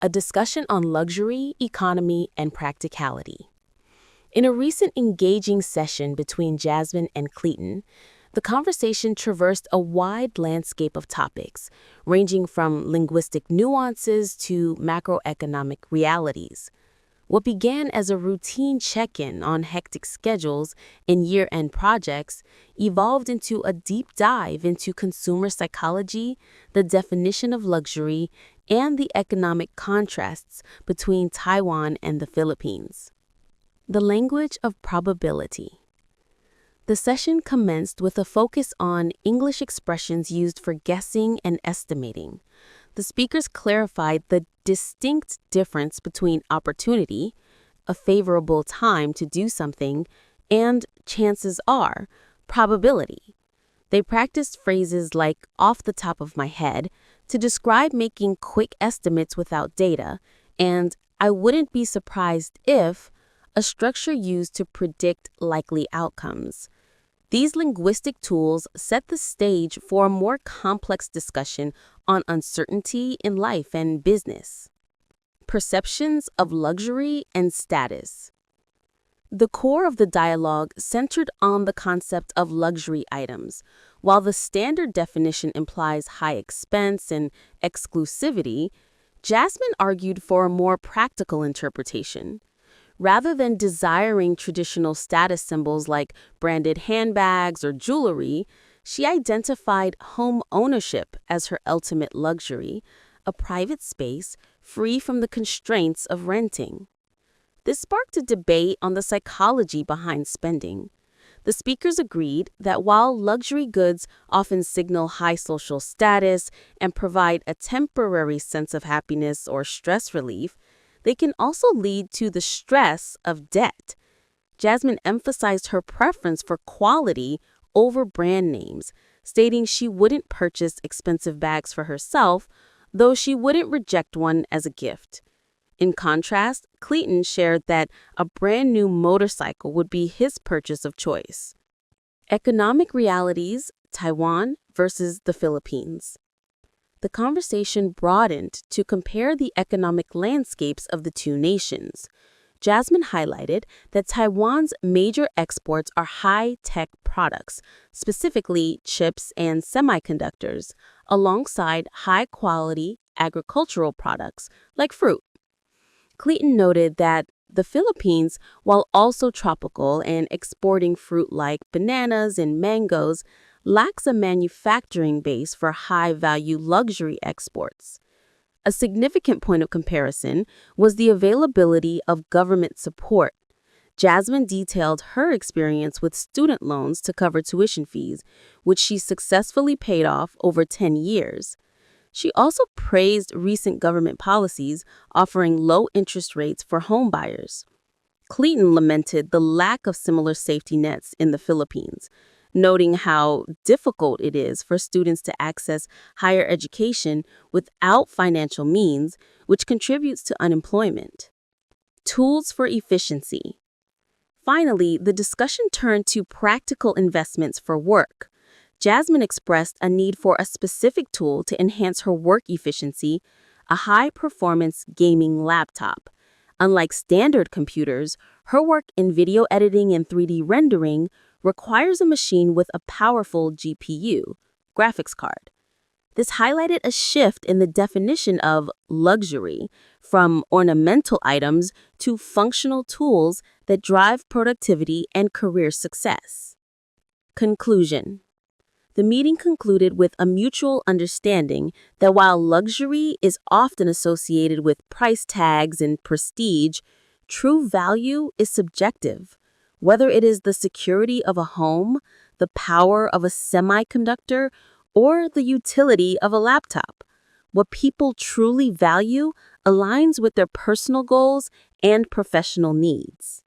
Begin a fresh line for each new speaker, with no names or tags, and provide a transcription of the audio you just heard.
a discussion on luxury, economy, and practicality. In a recent engaging session between Jasmine and Clayton, the conversation traversed a wide landscape of topics, ranging from linguistic nuances to macroeconomic realities. What began as a routine check-in on hectic schedules and year-end projects evolved into a deep dive into consumer psychology, the definition of luxury, and the economic contrasts between Taiwan and the Philippines. The language of probability. The session commenced with a focus on English expressions used for guessing and estimating. The speakers clarified the distinct difference between opportunity, a favorable time to do something, and chances are, probability. They practiced phrases like off the top of my head to describe making quick estimates without data, and I wouldn't be surprised if, a structure used to predict likely outcomes. These linguistic tools set the stage for a more complex discussion on uncertainty in life and business. Perceptions of luxury and status. The core of the dialogue centered on the concept of luxury items. While the standard definition implies high expense and exclusivity, Jasmine argued for a more practical interpretation. Rather than desiring traditional status symbols like branded handbags or jewelry, she identified home ownership as her ultimate luxury, a private space free from the constraints of renting. This sparked a debate on the psychology behind spending. The speakers agreed that while luxury goods often signal high social status and provide a temporary sense of happiness or stress relief, they can also lead to the stress of debt. Jasmine emphasized her preference for quality over brand names, stating she wouldn't purchase expensive bags for herself, though she wouldn't reject one as a gift. In contrast, Clayton shared that a brand new motorcycle would be his purchase of choice. Economic realities, Taiwan versus the Philippines. The conversation broadened to compare the economic landscapes of the two nations. Jasmine highlighted that Taiwan's major exports are high-tech products, specifically chips and semiconductors, alongside high-quality agricultural products like fruit. Clayton noted that the Philippines, while also tropical and exporting fruit like bananas and mangoes, lacks a manufacturing base for high-value luxury exports. A significant point of comparison was the availability of government support. Jasmine detailed her experience with student loans to cover tuition fees, which she successfully paid off over 10 years. She also praised recent government policies offering low interest rates for home buyers. Clayton lamented the lack of similar safety nets in the Philippines, noting how difficult it is for students to access higher education without financial means, which contributes to unemployment. Tools for efficiency. Finally, the discussion turned to practical investments for work. Jasmine expressed a need for a specific tool to enhance her work efficiency, a high-performance gaming laptop. Unlike standard computers, her work in video editing and 3D rendering requires a machine with a powerful GPU, graphics card. This highlighted a shift in the definition of luxury, from ornamental items to functional tools that drive productivity and career success. Conclusion. The meeting concluded with a mutual understanding that while luxury is often associated with price tags and prestige, true value is subjective. Whether it is the security of a home, the power of a semiconductor, or the utility of a laptop, what people truly value aligns with their personal goals and professional needs.